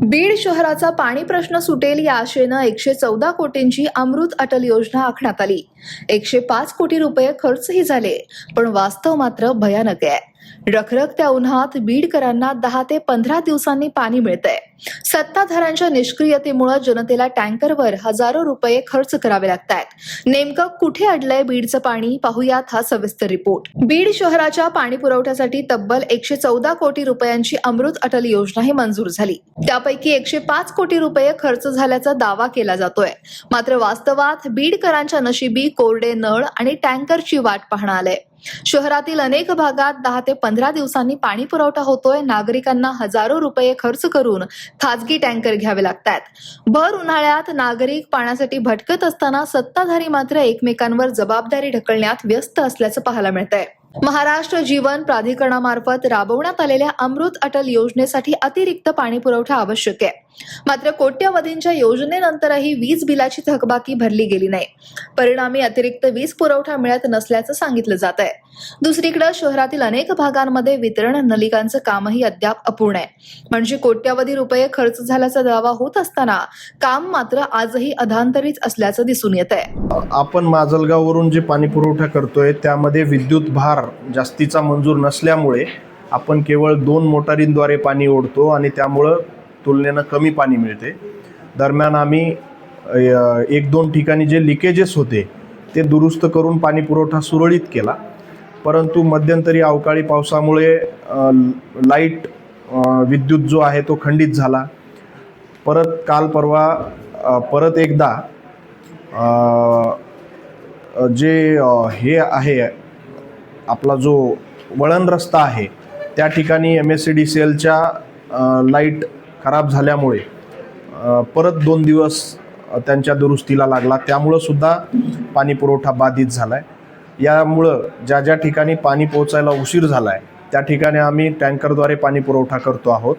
बीड शहराचा पाणी प्रश्न सुटेल या आशेनं 114 कोटींची अमृत अटल योजना आखण्यात आली। 105 कोटी रुपये खर्चही झाले, पण वास्तव मात्र भयानक आहे। रखरखत्या उन्हात बीडकरांना 10 ते 15 दिवसांनी पाणी मिळतंय। सत्ताधाऱ्यांच्या निष्क्रियतेमुळे जनतेला टँकरवर हजारो रुपये खर्च करावे लागतायत। नेमकं कुठे अडलंय बीडचं पाणी, पाहुयात हा सविस्तर रिपोर्ट। बीड शहराच्या पाणी पुरवठ्यासाठी तब्बल 114 कोटी रुपयांची अमृत अटल योजना ही मंजूर झाली। त्यापैकी 105 कोटी रुपये खर्च झाल्याचा दावा केला जातोय, मात्र वास्तवात बीडकरांच्या नशिबी कोरडे नळ आणि टँकरची वाट पाहणं आलंय। शहरातील अनेक भागात 10 ते 15 दिवसांनी पाणी पुरवठा होतोय। नागरिकांना हजारो रुपये खर्च करून खासगी टँकर घ्यावे लागतात। भर उन्हाळ्यात नागरिक पाण्यासाठी भटकत असताना सत्ताधारी मात्र एकमेकांवर जबाबदारी ढकलण्यात व्यस्त असल्याचं पाहायला मिळतंय। महाराष्ट्र जीवन प्राधिकरणामार्फत राबवण्यात आलेल्या अमृत अटल योजनेसाठी अतिरिक्त पाणी पुरवठा आवश्यक आहे, मात्र कोट्यवधींच्या योजनेनंतरही वीज बिलाची थकबाकी भरली गेली नाही। परिणामी अतिरिक्त वीज पुरवठा मिळत नसल्याचं सांगितलं जात आहे। दुसरीकडे शहरातील अनेक भागांमध्ये वितरण नलिकांचं कामही अद्याप अपूर्ण आहे, म्हणजे कोट्यवधी रुपये खर्च झाल्याचा दावा होत असताना काम मात्र आजही अधांतरीच असल्याचं दिसून येत आहे। आपण माजलगाववरून जे पाणी पुरवठा करतोय त्यामध्ये विद्युत भार जास्तीचा मंजूर नसल्यामुळे आपण केवळ 2 मोटारींद्वारे पाणी ओढतो आणि त्यामुळं तुलनेनं कमी पाणी मिळते। दरम्यान आम्ही 1-2 ठिकाणी जे लिकेजेस होते ते दुरुस्त करून पाणी पुरवठा सुरळीत केला, परंतु मध्यंतरी अवकाळी पावसामुळे लाईट विद्युत जो आहे तो खंडित झाला। काल परवा परत एकदा जे हे आहे आपला जो वळण रस्ता आहे त्या ठिकाणी MSCDCLच्या लाईट खराब झाल्यामुळे परत 2 दिवस त्यांच्या दुरुस्तीला लागला, त्यामुळं सुद्धा पाणी पुरवठा बाधित झाला आहे। यामुळं ज्या ज्या ठिकाणी पाणी पोहोचायला उशीर झाला आहे त्या ठिकाणी आम्ही टँकरद्वारे पाणी पुरवठा करतो आहोत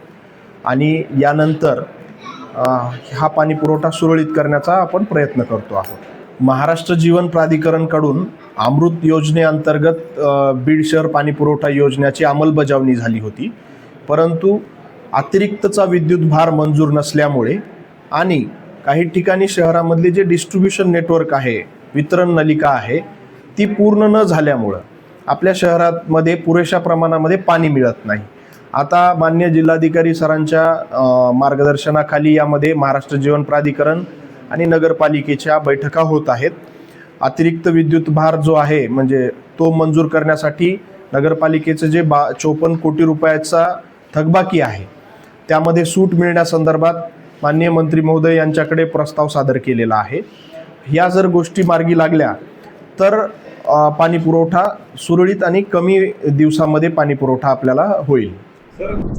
आणि यानंतर हा पाणी पुरवठा सुरळीत करण्याचा आपण प्रयत्न करतो आहोत। महाराष्ट्र जीवन प्राधिकरणकडून अमृत योजनेअंतर्गत बीड शहर पाणी पुरवठा योजनेची अंमलबजावणी झाली होती, परंतु अतिरिक्तचा विद्युत भार मंजूर नसल्यामुळे आणि काही ठिकाणी शहरामधले जे डिस्ट्रीब्युशन नेटवर्क आहे, वितरण नलिका आहे, ती पूर्ण न झाल्यामुळं आपल्या शहरामध्ये पुरेशा प्रमाणामध्ये पाणी मिळत नाही। आता माननीय जिल्हाधिकारी सरांच्या मार्गदर्शनाखाली यामध्ये महाराष्ट्र जीवन प्राधिकरण आणि नगरपालिकेच्या बैठका होत आहेत। अतिरिक्त विद्युत भार जो आहे म्हणजे तो मंजूर करण्यासाठी नगरपालिकेचं जे 54 कोटी रुपयाचा थकबाकी आहे त्यामध्ये सूट मिळण्यासंदर्भात माननीय मंत्री महोदय यांच्याकडे प्रस्ताव सादर केलेला आहे। ह्या जर गोष्टी मार्गी लागल्या तर पाणी पुरवठा सुरळीत आणि कमी दिवसामध्ये पाणी पुरवठा आपल्याला होईल।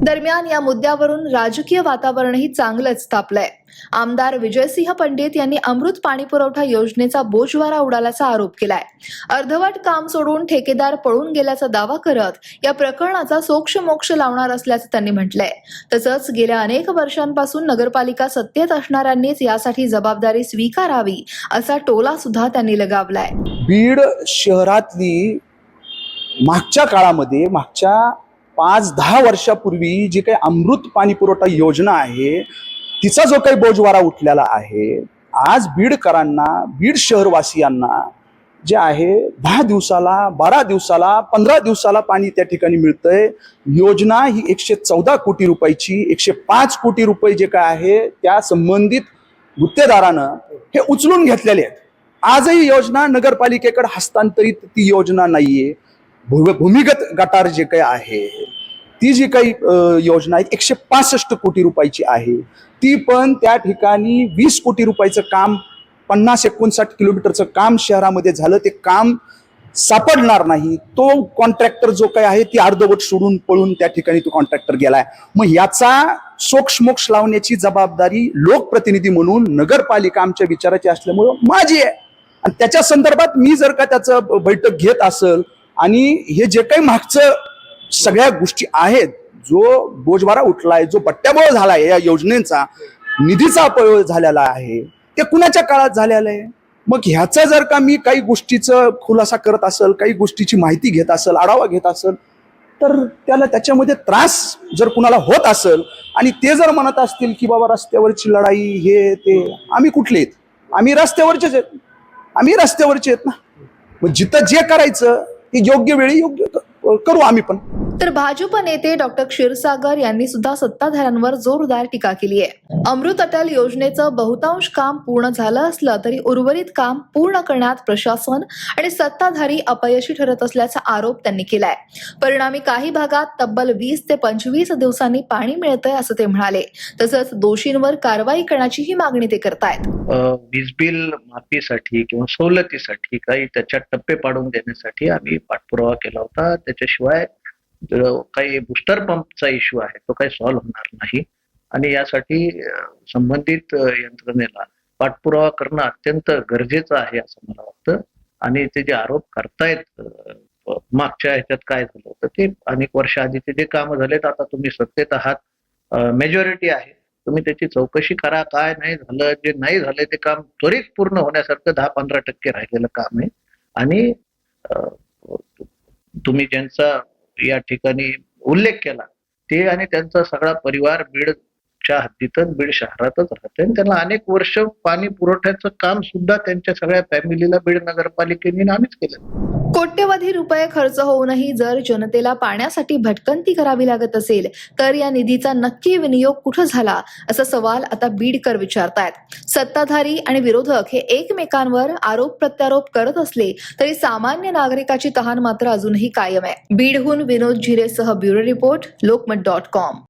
दरम्यान या मुद्द्यावरून राजकीय वातावरणही चांगलंच तापलंय। आमदार विजयसिंह पंडित यांनी अमृत पाणी पुरवठा योजनेचा बोजवारा उडाल्याचा आरोप केलाय। अर्धवट काम सोडून ठेकेदार पळून गेल्याचा दावा करत या प्रकरणाचा सोक्षमोक्ष लावणार असल्याचं त्यांनी म्हटलंय। तसंच गेल्या अनेक वर्षांपासून नगरपालिका सत्तेत असणाऱ्यांनीच यासाठी जबाबदारी स्वीकारावी असा टोला सुद्धा त्यांनी लगावलाय। बीड शहरातली मागच्या काळामध्ये मागच्या 5-10 वर्षापूर्वी जी काही अमृत पाणी पुरवठा योजना आहे तिचा जो काही बोजवारा उठलेला आहे, आज बीडकरांना, बीड शहरवासियांना जे आहे 10 दिवसाला, 12 दिवसाला, 15 दिवसाला पाणी त्या ठिकाणी मिळतंय। योजना ही 114 कोटी रुपयाची, 105 कोटी रुपये जे काय आहे त्या संबंधित गुत्तेदारानं हे उचलून घेतलेले आहेत। आजही योजना नगरपालिकेकडे हस्तांतरित ती योजना नाहीये। भूमिगत गटार जे काही आहे ती जी काही योजना आहे 165 कोटी रुपयाची आहे, ती पण त्या ठिकाणी 20 कोटी रुपयाचं काम, 50-59 किलोमीटरचं काम शहरामध्ये झालं, ते काम सापडणार नाही। तो कॉन्ट्रॅक्टर जो काही आहे ती अर्धवट सोडून पळून त्या ठिकाणी तो कॉन्ट्रॅक्टर गेलाय। मग याचा सोक्षमोक्ष लावण्याची जबाबदारी लोकप्रतिनिधी म्हणून नगरपालिका आमच्या विचाराची असल्यामुळं माझी आहे, आणि त्याच्या संदर्भात मी जर का त्याचं बैठक घेत असेल आणि हे जे काही मागचं सगळ्या गोष्टी आहेत, जो बोजवारा उठलाय, जो बट्ट्याबोळ झालाय, या योजनेचा निधीचा अपव्यय झालेला आहे, ते कुणाच्या काळात झालेला आहे? मग ह्याचा जर का मी काही गोष्टीचं खुलासा करत असेल, काही गोष्टीची माहिती घेत असेल, आढावा घेत असेल, तर त्याला त्याच्यामध्ये त्रास जर कुणाला होत असेल आणि ते जर म्हणत असतील की बाबा रस्त्यावरची लढाई हे ते, आम्ही कुठले आहेत? आम्ही रस्त्यावरचेच आहेत. आम्ही रस्त्यावरचे आहेत ना. मग जिथं जे करायचं ते योग्य वेळी योग्य करू आम्ही पण. तर भाजप नेते डॉक्टर क्षीरसागर यांनी सुद्धा सत्ताधाऱ्यांवर जोरदार टीका केली आहे. अमृत अटल योजनेचं बहुतांश काम पूर्ण झालं असलं तरी उर्वरित काम पूर्ण करण्यात प्रशासन आणि सत्ताधारी अपयशी ठरत असल्याचा आरोप त्यांनी केलाय. परिणामी काही भागात तब्बल 20 ते 25 दिवसांनी पाणी मिळतंय असं ते म्हणाले. तसंच दोषींवर कारवाई करण्याचीही मागणी ते करतायत. वीज बिल माफीसाठी किंवा सवलतीसाठी काही त्याच्यात टप्पे पाडून देण्यासाठी आम्ही पाठपुरावा केला होता. त्याच्याशिवाय जो काही बुस्टर पंपचा इश्यू आहे तो काही सॉल्व्ह होणार नाही आणि यासाठी संबंधित यंत्रणेला पाठपुरावा करणं अत्यंत गरजेचं आहे असं मला वाटतं. आणि ते जे आरोप करतायत मागच्या ह्याच्यात काय झालं होतं ते अनेक वर्ष आधीचे जे कामं झालेत, आता तुम्ही सत्तेत आहात, मेजॉरिटी आहे, तुम्ही त्याची चौकशी करा. काय नाही झालं, जे नाही झालंय ते काम त्वरित पूर्ण होण्यासारखं 10-15% राहिलेलं काम आहे. आणि तुम्ही ज्यांचा या ठिकाणी उल्लेख केला ते आणि त्यांचा सगळा परिवार बीडच्या हद्दीतच, बीड शहरातच राहते आणि त्यांना अनेक वर्ष पाणी पुरवठ्याचं काम सुद्धा त्यांच्या सगळ्या फॅमिलीला बीड नगरपालिकेने आम्हीच केलं. कोट्यवधी रुपये खर्च होऊनही जर जनतेला पाण्यासाठी भटकंती करावी लागत असेल तर या निधीचा नक्की विनियोग कुठं झाला असा सवाल आता बीडकर विचारतायत. सत्ताधारी आणि विरोधक हे एकमेकांवर आरोप प्रत्यारोप करत असले तरी सामान्य नागरिकाची तहान मात्र अजूनही कायम आहे. बीडहून विनोद झिरेसह ब्युरो रिपोर्ट, लोकमत.com.